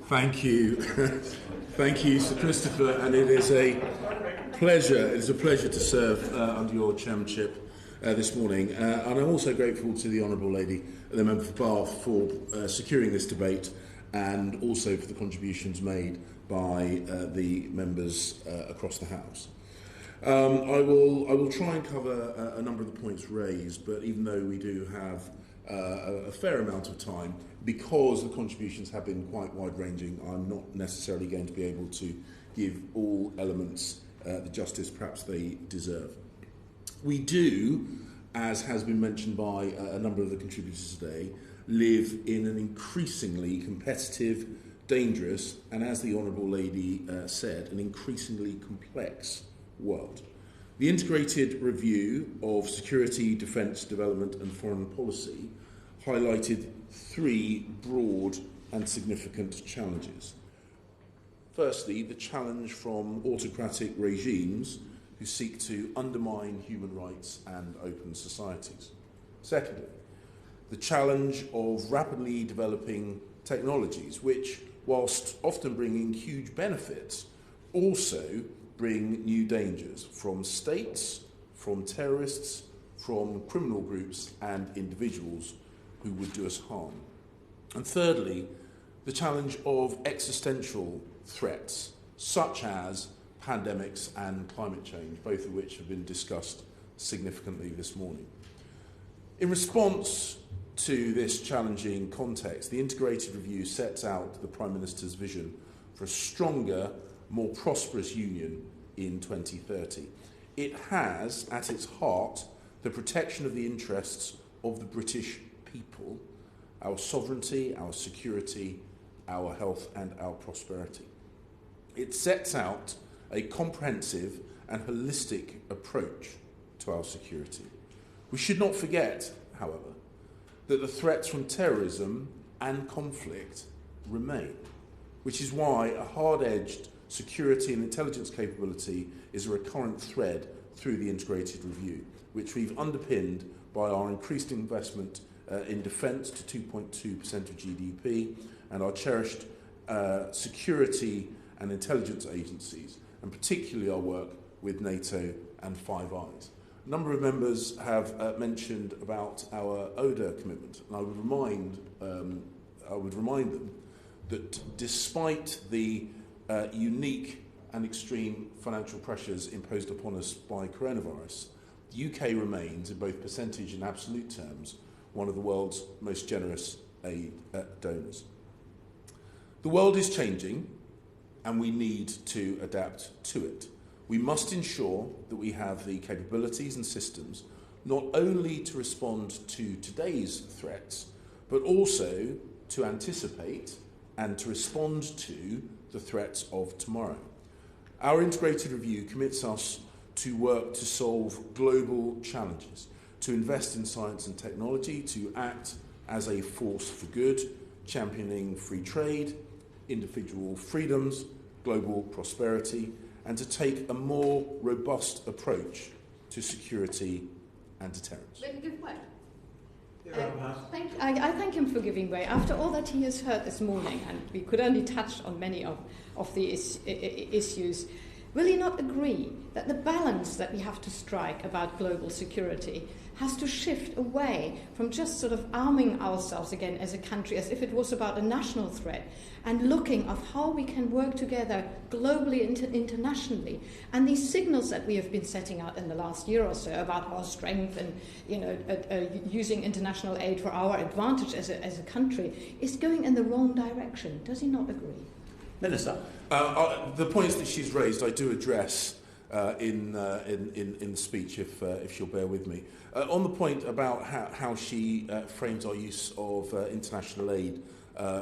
Thank you. Thank you, Sir Christopher, and it is a pleasure to serve under your chairmanship this morning. And I'm also grateful to the Honourable Lady, the Member for Bath, for securing this debate and also for the contributions made by the members across the House. I will try and cover a number of the points raised, but even though we do have a fair amount of time, because the contributions have been quite wide-ranging, I'm not necessarily going to be able to give all elements the justice perhaps they deserve. We do, as has been mentioned by a number of the contributors today, live in an increasingly competitive, dangerous, and as the Honourable Lady said, an increasingly complex world. The integrated review of security, defence, development and foreign policy highlighted three broad and significant challenges. Firstly, the challenge from autocratic regimes who seek to undermine human rights and open societies. Secondly, the challenge of rapidly developing technologies which, whilst often bringing huge benefits, also bring new dangers from states, from terrorists, from criminal groups and individuals who would do us harm. And thirdly, the challenge of existential threats, such as pandemics and climate change, both of which have been discussed significantly this morning. In response to this challenging context, the integrated review sets out the Prime Minister's vision for a stronger, more prosperous union in 2030. It has at its heart the protection of the interests of the British people, our sovereignty, our security, our health and our prosperity. It sets out a comprehensive and holistic approach to our security. We should not forget, however, that the threats from terrorism and conflict remain, which is why a hard-edged security and intelligence capability is a recurrent thread through the integrated review, which we've underpinned by our increased investment in defence to 2.2% of GDP and our cherished security and intelligence agencies, and particularly our work with NATO and Five Eyes. A number of members have mentioned about our ODA commitment, and I would remind them that despite the unique and extreme financial pressures imposed upon us by coronavirus, the UK remains, in both percentage and absolute terms, one of the world's most generous aid donors. The world is changing, and we need to adapt to it. We must ensure that we have the capabilities and systems not only to respond to today's threats, but also to anticipate and to respond to the threats of tomorrow. Our integrated review commits us to work to solve global challenges, to invest in science and technology, to act as a force for good, championing free trade, individual freedoms, global prosperity, and to take a more robust approach to security and deterrence. Let me give way. I thank him for giving way. After all that he has heard this morning, and we could only touch on many of the issues, will he not agree that the balance that we have to strike about global security has to shift away from just sort of arming ourselves again as a country as if it was about a national threat, and looking of how we can work together globally, internationally, and these signals that we have been setting out in the last year or so about our strength and using international aid for our advantage as a country is going in the wrong direction. Does he not agree? Minister. The points that she's raised, I do address in the speech, if she'll bear with me. On the point about how she frames our use of international aid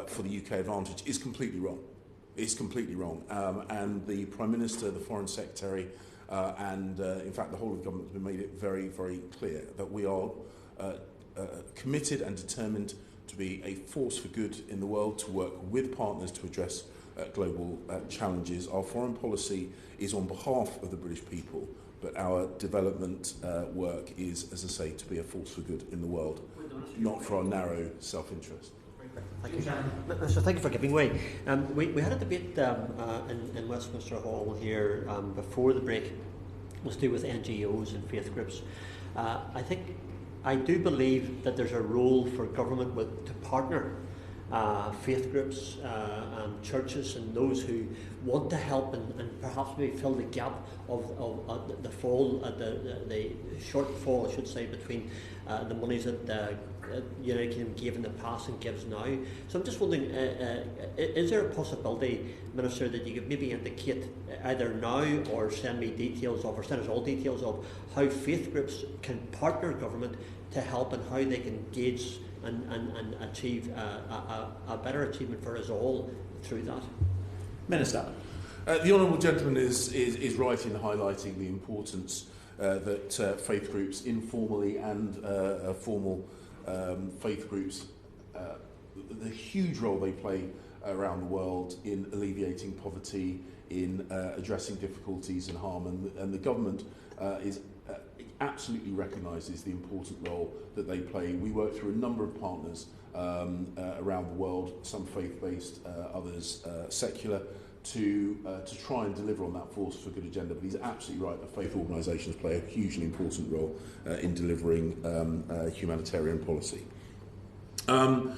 for the UK advantage is completely wrong. It's completely wrong. And the Prime Minister, the Foreign Secretary, and in fact the whole of the government have made it very, very clear that we are committed and determined to be a force for good in the world, to work with partners to address global challenges. Our foreign policy is on behalf of the British people, but our development work is, as I say, to be a force for good in the world, not for our narrow self-interest. Thank you. So thank you for giving way. We had a debate in Westminster Hall here before the break. It was to do with NGOs and faith groups. I do believe that there's a role for government to partner faith groups and churches and those who want to help and perhaps maybe fill the gap of the shortfall, I should say, between the monies that United Kingdom gave in the past and gives now. So I'm just wondering, is there a possibility, Minister, that you could maybe indicate either now or send me details of, or send us all details of, how faith groups can partner government to help and how they can gauge and achieve a better achievement for us all through that? Minister. The Honourable Gentleman is right in highlighting the importance that faith groups, informally and formal faith groups, the huge role they play around the world in alleviating poverty, in addressing difficulties and harm, and the government is absolutely recognises the important role that they play. We work through a number of partners around the world, some faith-based, others secular, to try and deliver on that Force for Good agenda. But he's absolutely right that faith organisations play a hugely important role in delivering humanitarian policy. To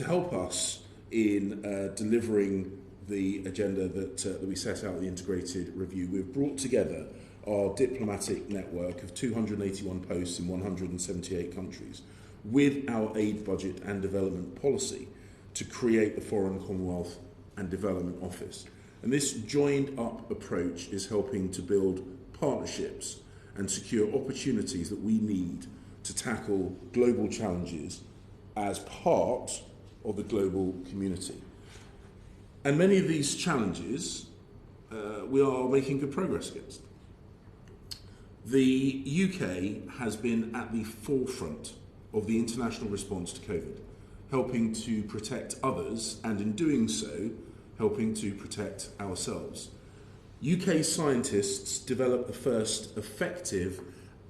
help us in delivering the agenda that we set out in the integrated review, we've brought together our diplomatic network of 281 posts in 178 countries with our aid budget and development policy to create the Foreign, Commonwealth and Development Office. And this joined up approach is helping to build partnerships and secure opportunities that we need to tackle global challenges as part of the global community. And many of these challenges we are making good progress against. The UK has been at the forefront of the international response to COVID, helping to protect others and in doing so, helping to protect ourselves. UK scientists developed the first effective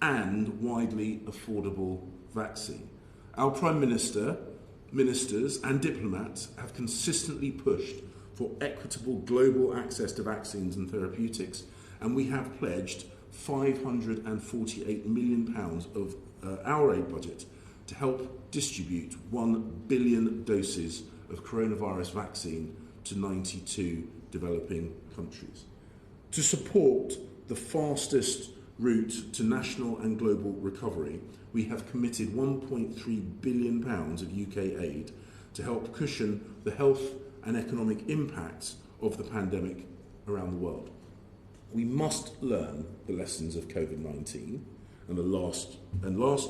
and widely affordable vaccine. Our Prime Minister, ministers and diplomats have consistently pushed for equitable global access to vaccines and therapeutics, and we have pledged £548 million of our aid budget to help distribute 1 billion doses of coronavirus vaccine to 92 developing countries. To support the fastest route to national and global recovery, we have committed £1.3 billion of UK aid to help cushion the health and economic impacts of the pandemic around the world. We must learn the lessons of COVID-19, and last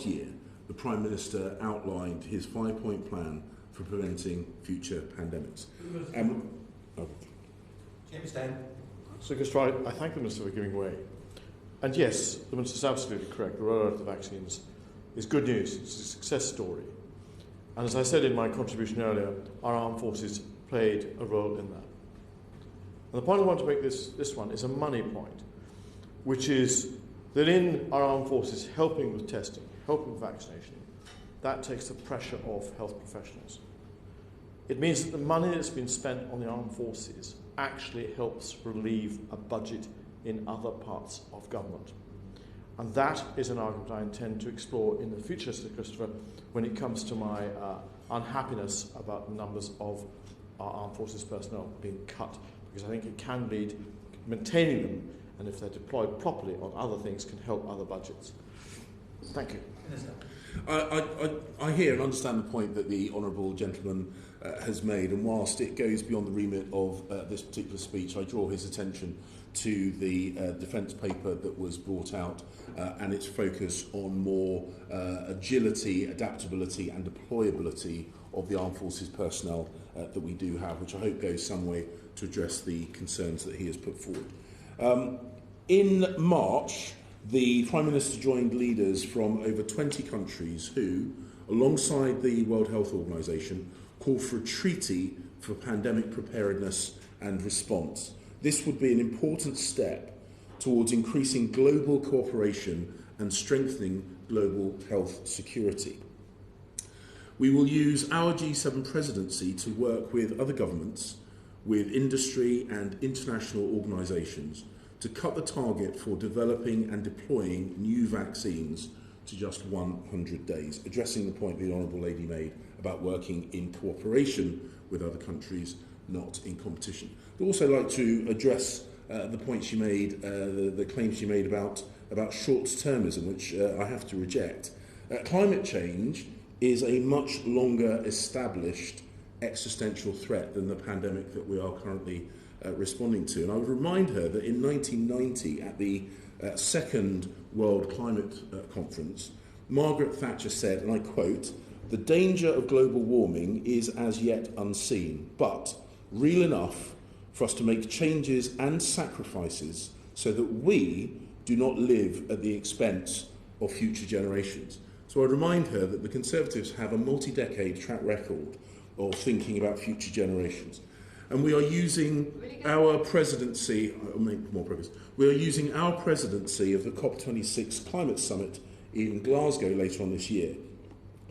year the Prime Minister outlined his 5-point plan for preventing future pandemics. James Dane. So, I thank the Minister for giving way. And yes, the Minister is absolutely correct. The rollout of the vaccines is good news. It's a success story. And as I said in my contribution earlier, our armed forces played a role in that. And the point I want to make this one is a money point, which is that in our armed forces helping with testing, helping with vaccination, that takes the pressure off health professionals. It means that the money that's been spent on the armed forces actually helps relieve a budget in other parts of government. And that is an argument I intend to explore in the future, Sir Christopher, when it comes to my unhappiness about the numbers of our armed forces personnel being cut, because I think it can lead maintaining them, and if they're deployed properly on other things, can help other budgets. Thank you. I hear and understand the point that the Honourable Gentleman has made, and whilst it goes beyond the remit of this particular speech, I draw his attention to the defence paper that was brought out and its focus on more agility, adaptability and deployability of the armed forces personnel that we do have, which I hope goes some way to address the concerns that he has put forward. In March, the Prime Minister joined leaders from over 20 countries who, alongside the World Health Organization, called for a treaty for pandemic preparedness and response. This would be an important step towards increasing global cooperation and strengthening global health security. We will use our G7 presidency to work with other governments, with industry and international organisations to cut the target for developing and deploying new vaccines to just 100 days, addressing the point the Honourable Lady made about working in cooperation with other countries, not in competition. I'd also like to address the point she made, the claim she made about short-termism, which I have to reject. Climate change is a much longer established existential threat than the pandemic that we are currently responding to. And I would remind her that in 1990, at the second World Climate Conference, Margaret Thatcher said, and I quote, "The danger of global warming is as yet unseen, but real enough for us to make changes and sacrifices so that we do not live at the expense of future generations." So I remind her that the Conservatives have a multi-decade track record of thinking about future generations. And we are using our presidency, I'll make more progress, we are using our presidency of the COP26 Climate Summit in Glasgow later on this year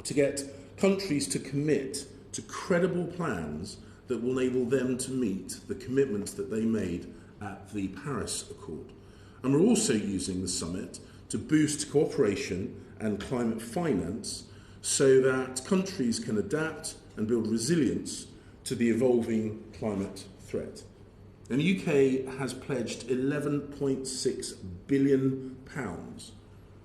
to get countries to commit to credible plans that will enable them to meet the commitments that they made at the Paris Accord. And we're also using the summit to boost cooperation and climate finance so that countries can adapt and build resilience to the evolving climate threat. And the UK has pledged £11.6 billion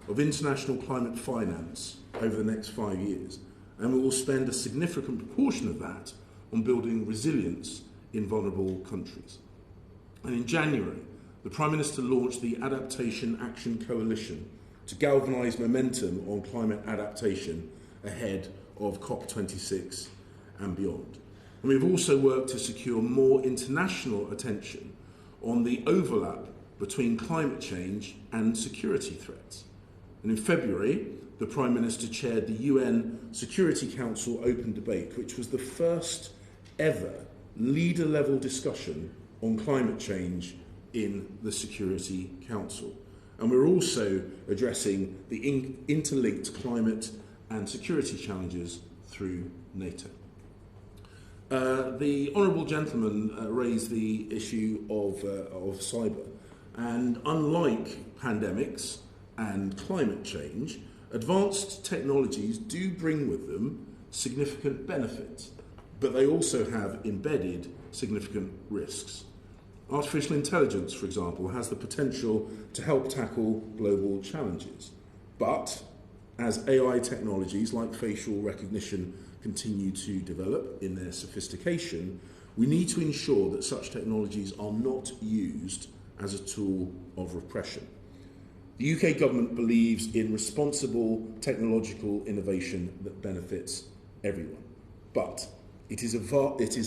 of international climate finance over the next 5 years. And we will spend a significant proportion of that on building resilience in vulnerable countries. And in January, the Prime Minister launched the Adaptation Action Coalition to galvanise momentum on climate adaptation ahead of COP26 and beyond. And we've also worked to secure more international attention on the overlap between climate change and security threats. And in February, the Prime Minister chaired the UN Security Council Open Debate, which was the first ever leader-level discussion on climate change in the Security Council. And we're also addressing the interlinked climate and security challenges through NATO. The Honourable Gentleman raised the issue of cyber. And unlike pandemics and climate change, advanced technologies do bring with them significant benefits, but they also have embedded significant risks. Artificial intelligence, for example, has the potential to help tackle global challenges. But as AI technologies like facial recognition continue to develop in their sophistication, we need to ensure that such technologies are not used as a tool of repression. The UK government believes in responsible technological innovation that benefits everyone. But it is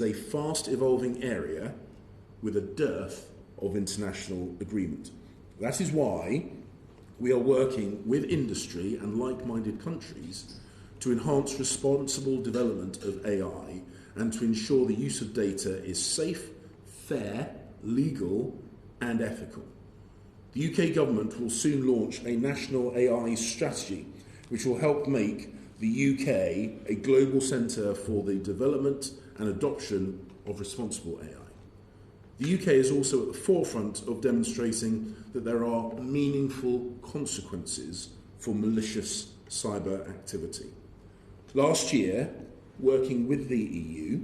a fast evolving area with a dearth of international agreement. That is why we are working with industry and like-minded countries to enhance responsible development of AI and to ensure the use of data is safe, fair, legal and ethical. The UK government will soon launch a national AI strategy which will help make the UK a global centre for the development and adoption of responsible AI. The UK is also at the forefront of demonstrating that there are meaningful consequences for malicious cyber activity. Last year, working with the EU,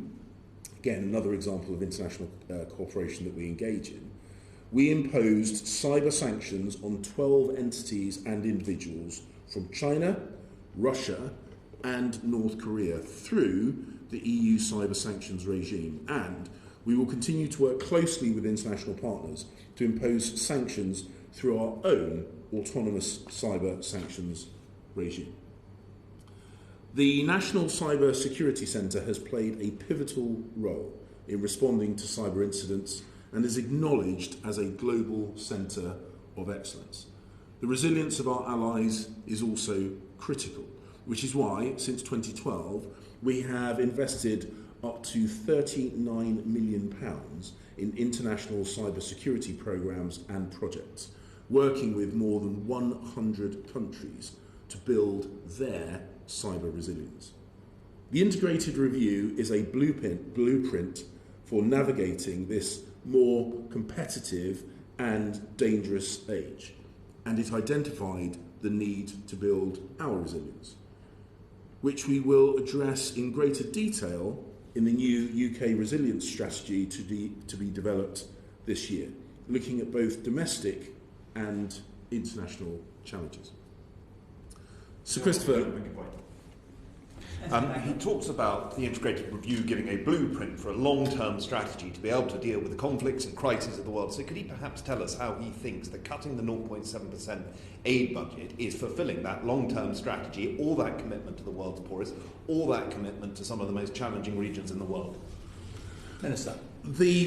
again another example of international cooperation that we engage in, we imposed cyber sanctions on 12 entities and individuals from China, Russia and North Korea through the EU cyber sanctions regime, and we will continue to work closely with international partners to impose sanctions through our own autonomous cyber sanctions regime. The National Cyber Security Centre has played a pivotal role in responding to cyber incidents and is acknowledged as a global centre of excellence. The resilience of our allies is also critical, which is why, since 2012, we have invested up to £39 million in international cyber security programmes and projects. working with more than 100 countries to build their cyber resilience. The integrated review is a blueprint for navigating this more competitive and dangerous age, and it identified the need to build our resilience, which we will address in greater detail in the new UK resilience strategy to be developed this year, looking at both domestic and international challenges. Sir Christopher. He talks about the integrated review giving a blueprint for a long-term strategy to be able to deal with the conflicts and crises of the world. So could he perhaps tell us how he thinks that cutting the 0.7% aid budget is fulfilling that long-term strategy, all that commitment to the world's poorest, all that commitment to some of the most challenging regions in the world? Minister. The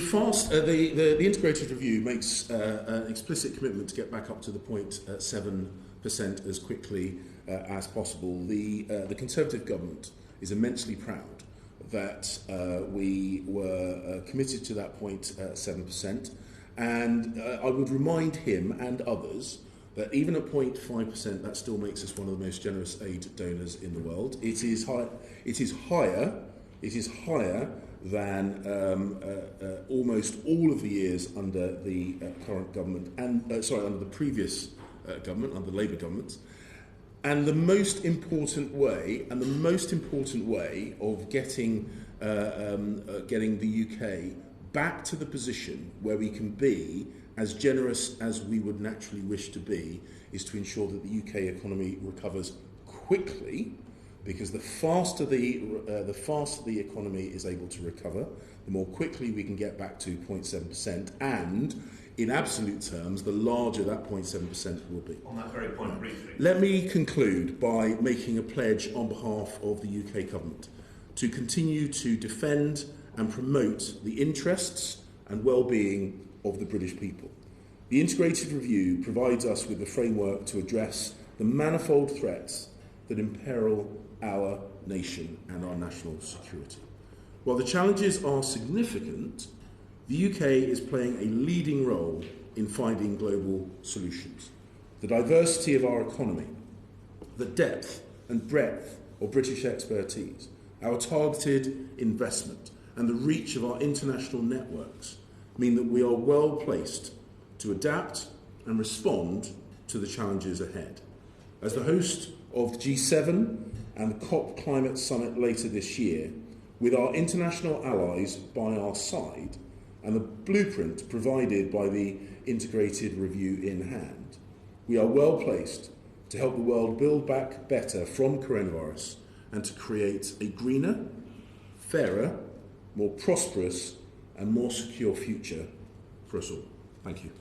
integrated review makes an explicit commitment to get back up to the 0.7% as quickly as possible. The Conservative government is immensely proud that we were committed to that 0.7%, and I would remind him and others that even at 0.5%, that still makes us one of the most generous aid donors in the world. It is higher than almost all of the years under the current government, and under the previous government, under the Labour government. And the most important way of getting the UK back to the position where we can be as generous as we would naturally wish to be is to ensure that the UK economy recovers quickly, because the faster the economy is able to recover, the more quickly we can get back to 0.7%, and in absolute terms, the larger that 0.7% will be. On that very point, briefly. Let me conclude by making a pledge on behalf of the UK government to continue to defend and promote the interests and well-being of the British people. The integrated review provides us with the framework to address the manifold threats that imperil our nation and our national security. While the challenges are significant, the UK is playing a leading role in finding global solutions. The diversity of our economy, the depth and breadth of British expertise, our targeted investment, and the reach of our international networks mean that we are well placed to adapt and respond to the challenges ahead. As the host of the G7 and the COP Climate Summit later this year, with our international allies by our side and the blueprint provided by the integrated review in hand, we are well placed to help the world build back better from coronavirus and to create a greener, fairer, more prosperous and more secure future for us all. Thank you.